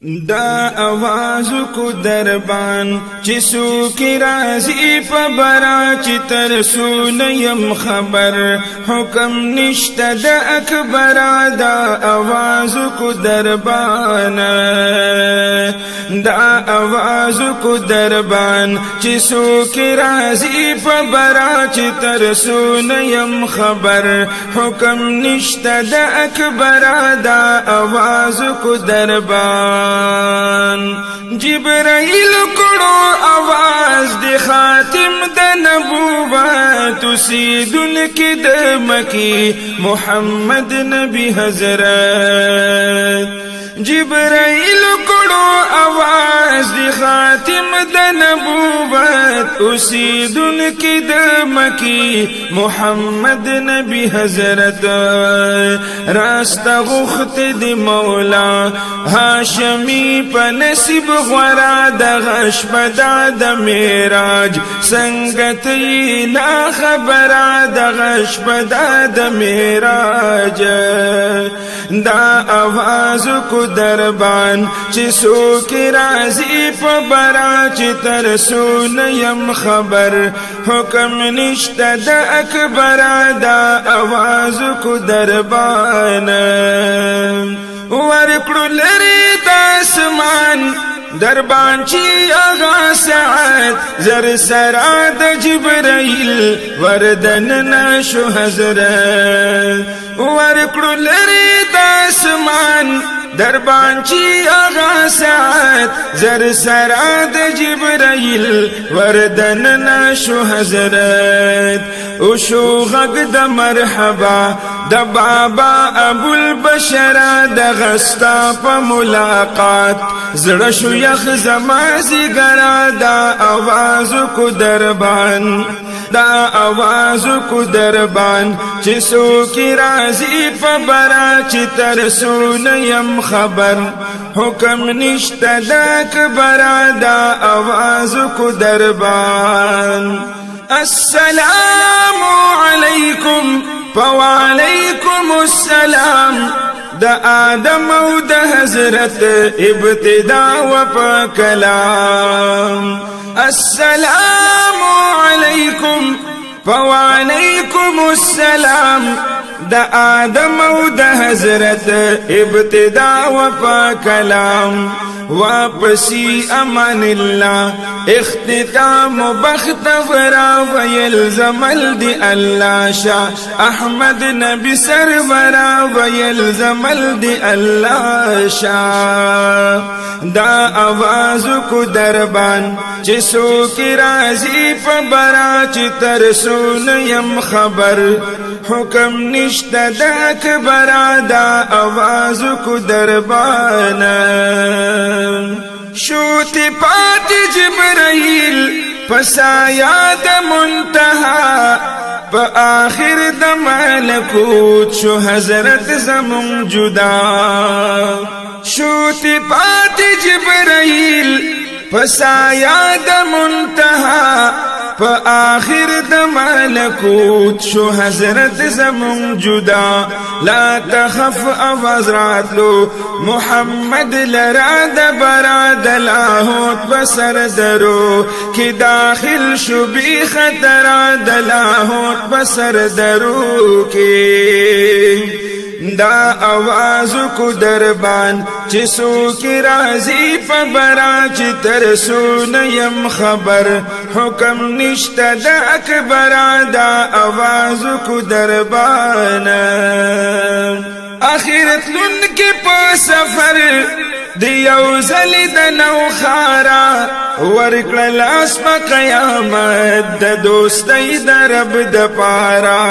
دا आवाज کو دربان چې سوکی رازی په برا چې تر سونیم خبر حکم نشته د اکبر دا आवाज کو دربان دا आवाज کو دربان چې سوکی رازی په برا چې تر سونیم خبر حکم نشته د اکبر دا आवाज کو دربان جبرائیل کړو आवाज دی خاتم د نبوت سیدن کې د مکی محمد نبی حضرت جبرائیل کړو आवाज دی خاتم د نبوت سیدن کې د مکی محمد نبی حضرت راست غخت دی مولا هاشمی په نصیب غورا د غش بدا د معراج سنگتی نا خبر د غش بدا د معراج دا आवाज کو دربان چې سوک رازی په برا چې تر سونیم خبر حکم نشته د اکبر دا आवाज کو دربان ورکړو لري د اسمان دربان چې آغا ساعت زر سرا د جبرائیل وردن نشو حضرت ورکړو لري د اسمان دربان چې آغا ساعت زر سرا د جبرائیل وردن نشو حضرت او شو غږ د مرحبا د بابا ابو البشر د غستا په ملاقات زړه شو یخ زما زیګرا دا आवाज کو دربان دا आवाज کو دربان چې سوکی رازی په برا چې تر سونیم خبر حکم نشته د اکبر دا आवाज کو دربان السلام علیکم وعلیکم السلام دا آدم او دا حضرت ابتدا و پا کلام السلام علیکم وعلیکم السلام دا آدم او دا حضرت ابتدا و پا کلام واپسی امان اللہ اختتام بخت ورا ویلزمل دی اللہ شاہ احمد نبی سرورا ویلزمل دی اللہ شاہ دا आवाज کو دربان چې سوکی رازی په برا چې تر سونیم خبر حکم نشته د اکبر دا आवाज کو دربان شوتی پات جبرائیل پسایا د منتہا پا آخر د ملکوت شو حضرت زمون جدا شوتی پات جبرائیل پسایا د منتہا پا آخر د ملکوت شو حضرت زمون جدا لا تخف آواز راتلو محمد لرا د برا د لاهوت بسر درو کی داخل شو بی خطر د لاهوت بسر درو کی دا आवाज کو دربان چې سوکی رازی په برا چې تر سونیم خبر حکم نشته د اکبر دا आवाज کو دربان اخرت لن کې په سفر دی یو زلی د نوخارا ورکړه لاس په قیامت د دوستۍ د رب د پارا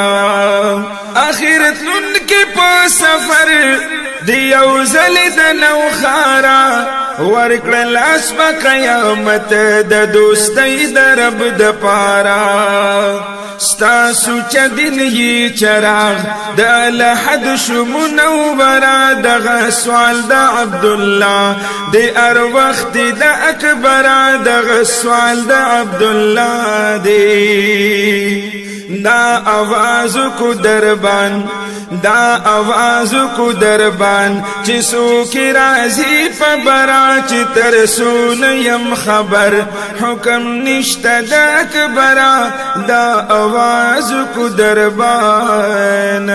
اخرت لن کې په سفر دی یو زلی د نوخارا ورکړه لاس په قیامت د دوستۍ د رب د پارا ستاسو چدن یی چراغ د لحد شو منورا دغه سوال د عبدالله د ار وخت د اکبر دغه سوال د عبدالله دی دا आवाज کو دربان دا आवाज کو دربان چې څوک راځي په برا چې ترسول يم خبر حکم نشته د اکبر دا आवाज کو دربان